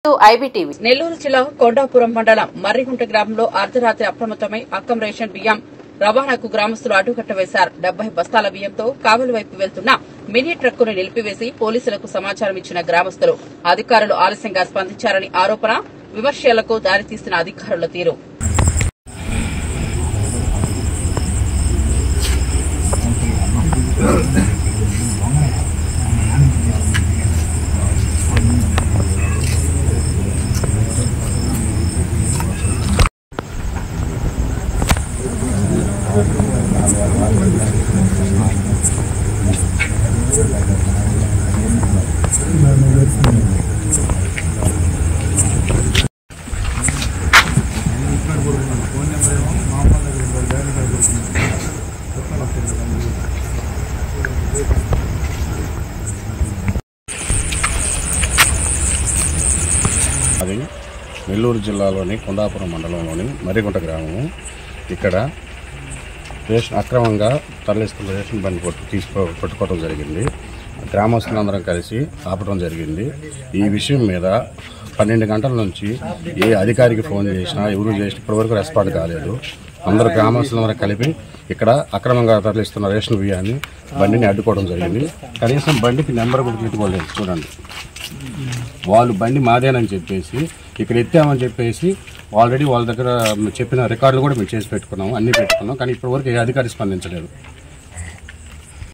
IBTV Nellore జిల్లా కొండాపురం మండలం మర్రిగుంట గ్రామంలో అర్ధరాత్రి అప్రమత్తమై అక్కం రేషన్ బియ్యం రవాణాకు గ్రామస్తులు అడ్డుకట్ట వేశారు. 70 బస్తాల బియ్యంతో కావలి వైపు వెళ్తున్న మినీ ట్రక్కును నిలిపివేసి పోలీసులకు సమాచారం ఇచ్చిన గ్రామస్తులు అధికారులు ఆలస్యంగా స్పందించారని ఆరోపణ. విమర్శలకు దారితీసిన అధికారుల తీరు. అది నెల్లూరు జిల్లాలోని కొండాపురం మండలంలోని మర్రిగుంట గ్రామము. ఇక్కడ అక్రమంగా తరలిస్తున్న రేషన్ బండి పట్టుకోవడం జరిగింది. గ్రామస్తులందరం కలిసి ఆపడం జరిగింది. ఈ విషయం మీద 12 గంటల నుంచి ఏ అధికారికి ఫోన్ చేసినా ఎవరు చేసినా ఇప్పటివరకు రెస్పాండ్ కాలేదు. అందరూ గ్రామస్తులందరూ కలిపి ఇక్కడ అక్రమంగా తరలిస్తున్న రేషన్ బియ్యాన్ని బండిని అడ్డుకోవడం జరిగింది. కనీసం బండికి నెంబర్ కూడా పెట్టుకోలేదు. చూడండి, వాళ్ళు బండి మాదేనని చెప్పేసి ఇక్కడ ఎత్తామని చెప్పేసి ఆల్రెడీ వాళ్ళ దగ్గర చెప్పిన రికార్డులు కూడా మేము చేసి పెట్టుకున్నాము, అన్నీ పెట్టుకున్నాం. కానీ ఇప్పటివరకు ఏ అధికారి స్పందించలేదు.